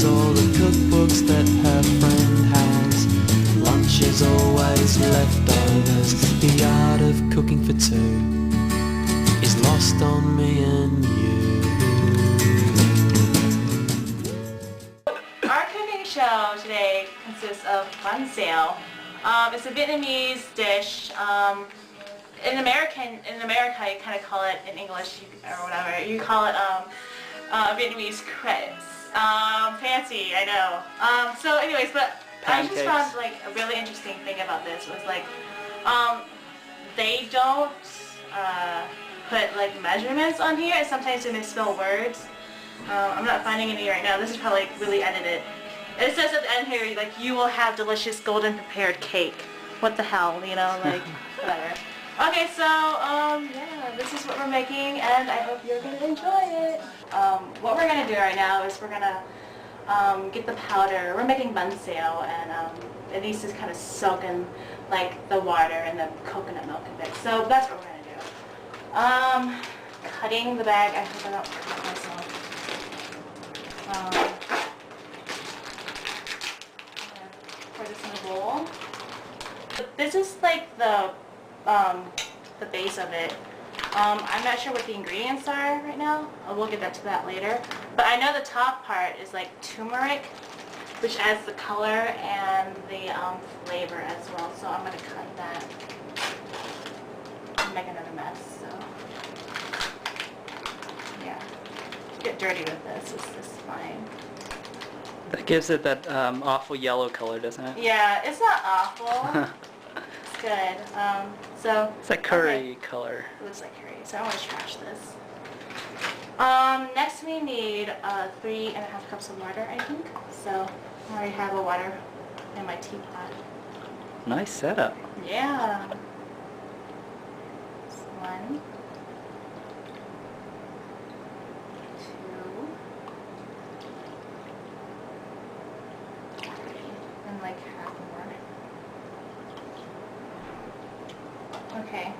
reads all the cookbooks that her friend has. Lunch is always leftovers. The art of cooking for two is lost on me and you. Our cooking show today consists of banh. It's a Vietnamese dish. In America, you kind of call it, in English or whatever, you call it Vietnamese crepes. Fancy, I know. So anyways, but Pancakes. I just found like a really interesting thing about this was like, they don't put like measurements on here, and sometimes they misspell words. I'm not finding any right now. This is probably like really edited. It says at the end here, like, you will have delicious golden prepared cake. What the hell, you know, like, whatever. Okay, so, yeah, this is what we're making, and I hope you're going to enjoy it. What we're going to do right now is we're going to get the powder. We're making banh, and it needs to kind of soak in, like, the water and the coconut milk a bit. So that's what we're going to do. Cutting the bag. I hope I don't cut myself. Pour this in a bowl. This is like the base of it. I'm not sure what the ingredients are right now. We'll get to that later. But I know the top part is like turmeric, which adds the color and the flavor as well. So I'm going to cut that and make another mess. So yeah, get dirty with this. This is fine. That gives it that awful yellow color, doesn't it? Yeah, it's not awful. It's good. So it's like curry color. It looks like curry, so I want to trash this. Next we need 3.5 cups of water, I think. So I already have a water in my teapot. Nice setup. Yeah. That's 1, 2, and like half more. Okay.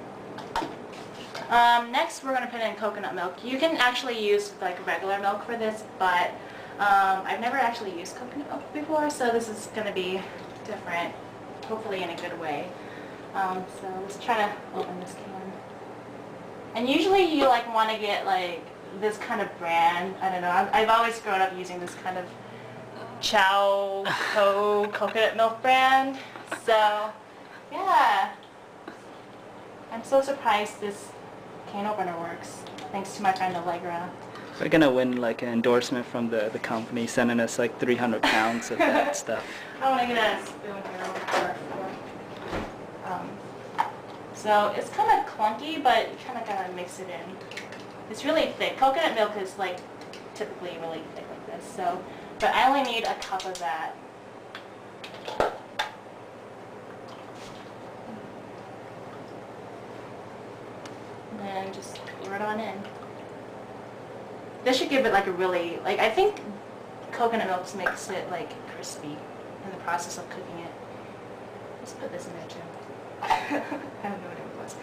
Next we're going to put in coconut milk. You can actually use like regular milk for this, but I've never actually used coconut milk before, so this is going to be different, hopefully in a good way. So let's try to open this can. And usually you like want to get like this kind of brand. I don't know. I've always grown up using this kind of Chow coconut milk brand. So yeah. I'm so surprised this can opener works, thanks to my friend Allegra. We're gonna win like an endorsement from the company sending us like 300 pounds of that stuff. I want to get a spoon here. So it's kind of clunky, but you kind of gotta mix it in. It's really thick. Coconut milk is like typically really thick like this. So, but I only need a cup of that. And just pour it on in. This should give it like a really, like, I think coconut milk makes it like crispy in the process of cooking it. Let's put this in there too. I have no idea what it was.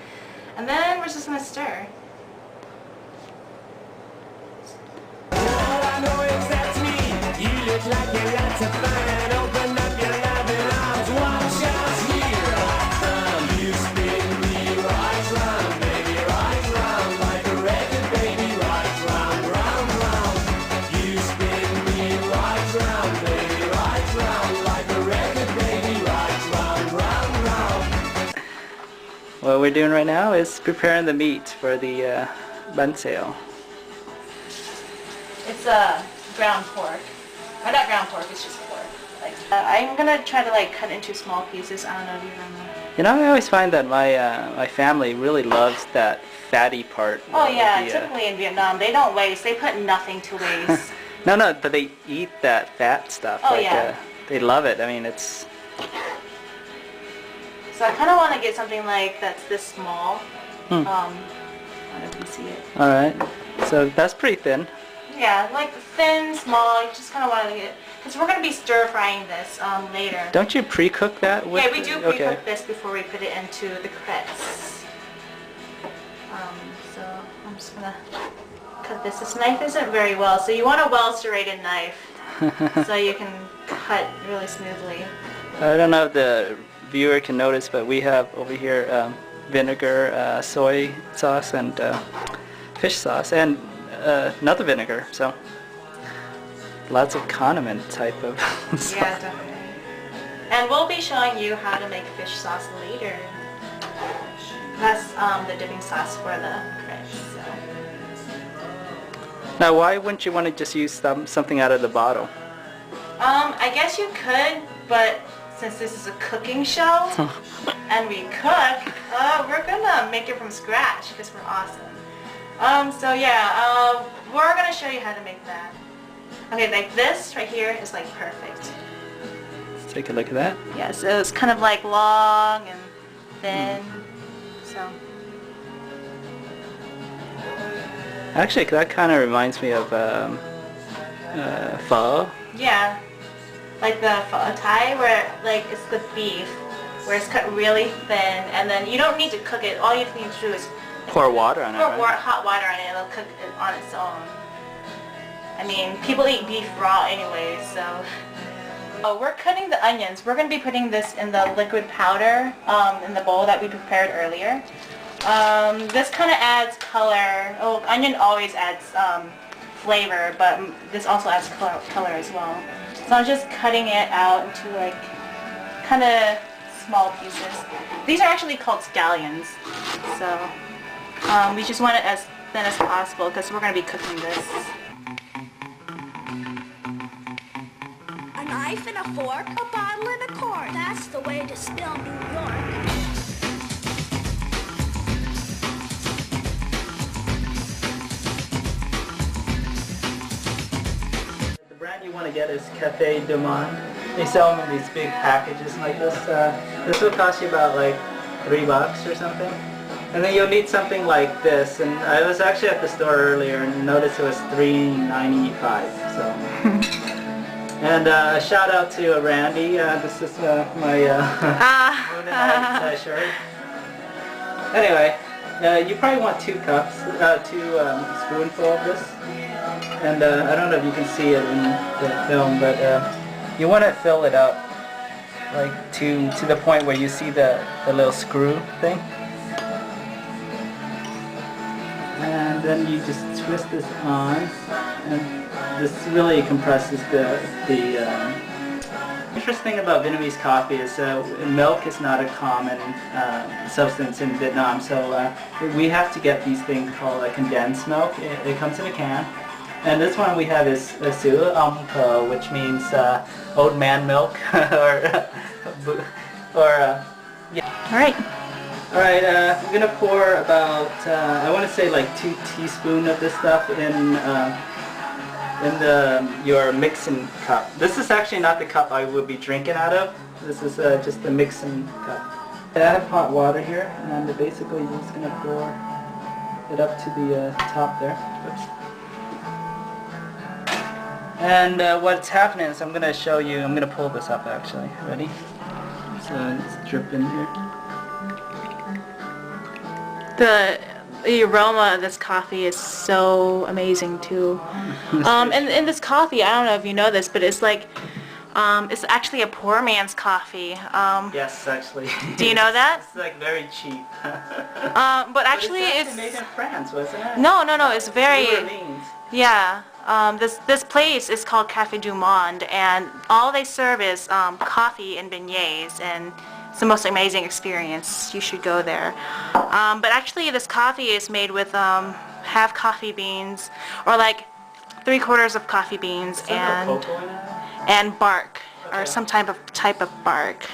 And then we're just gonna stir. All I know is that's me. You look like you're lots of fun. Open up your loving arms. Watch us here. You spin me right round, baby, right round, like a record, baby, right round, round, round. You spin me right round, baby, right round, like a record, baby, right round, round, round. What we're doing right now is preparing the meat for the banh. It's ground pork. Or not ground pork, it's just pork. Like, I'm gonna try to like cut into small pieces. I don't know if you remember. You know, I always find that my family really loves that fatty part. Oh yeah, of the, typically in Vietnam, they don't waste. They put nothing to waste. No, but they eat that fat stuff. Oh like, yeah. They love it. I mean, it's... So I kind of want to get something like that's this small. I don't know if you see it. Alright. So that's pretty thin. Yeah, like thin, small. You just kind of want to get, because we're going to be stir frying this later. Don't you pre-cook that with... Yeah, we do pre-cook this before we put it into the crepes. So I'm just going to cut this. This knife isn't very well, so you want a well serrated knife. so you can cut really smoothly. I don't know if the viewer can notice, but we have over here vinegar, soy sauce, and fish sauce, and another vinegar. So lots of condiment type of sauce. Yeah, definitely. And we'll be showing you how to make fish sauce later. That's the dipping sauce for the crepes. So. Now, why wouldn't you want to just use something out of the bottle? I guess you could, but since this is a cooking show and we cook, we're gonna make it from scratch because we're awesome. So yeah, we're gonna show you how to make that. Okay, like this right here is like perfect. Let's take a look at that. Yeah, so it's kind of like long and thin. So. Actually, that kind of reminds me of pho. Yeah, like the pho Thai, where like it's the beef, where it's cut really thin, and then you don't need to cook it. All you need to do is Pour water on it, pour right? hot water on it. It'll cook it on its own. I mean, people eat beef raw anyway, so. Oh, we're cutting the onions. We're going to be putting this in the liquid powder in the bowl that we prepared earlier. This kind of adds color. Oh, onion always adds flavor, but this also adds color as well. So I'm just cutting it out into like kind of small pieces. These are actually called scallions. So we just want it as thin as possible because we're going to be cooking this. A knife and a fork, a bottle and a cork. That's the way to spill New York. The brand you want to get is Café du Monde. They sell them in these big packages like this. This will cost you about like $3 or something. And then you'll need something like this. And I was actually at the store earlier and noticed it was $3.95. So. And shout out to Randy. This is my Moon and Night shirt. Anyway, you probably want 2 cups, 2 spoonful of this. And I don't know if you can see it in the film, but you want to fill it up, like to the point where you see the little screw thing. And then you just twist this on, and this really compresses the interesting thing about Vietnamese coffee is milk is not a common substance in Vietnam, so we have to get these things called condensed milk. It comes in a can. And this one we have is sữa ông thờ, which means old man milk, or yeah. All right. All right, I'm gonna pour about I want to say like 2 teaspoons of this stuff in your mixing cup. This is actually not the cup I will be drinking out of. This is just the mixing cup. I have hot water here, and basically you're just gonna pour it up to the top there. Oops. And what's happening is I'm gonna show you. I'm gonna pull this up actually. Ready? So it's drip in here. The aroma of this coffee is so amazing too. And this coffee, I don't know if you know this, but it's like, it's actually a poor man's coffee. Yes, actually. Do you know that? It's like very cheap. But actually it's made in France, wasn't it? No, it's very, New Orleans. yeah. This place is called Café du Monde, and all they serve is coffee and beignets, and it's the most amazing experience. You should go there. But actually, this coffee is made with half coffee beans, or like 3/4 of coffee beans, Is there no cocoa in it? and bark, or Okay. some type of bark.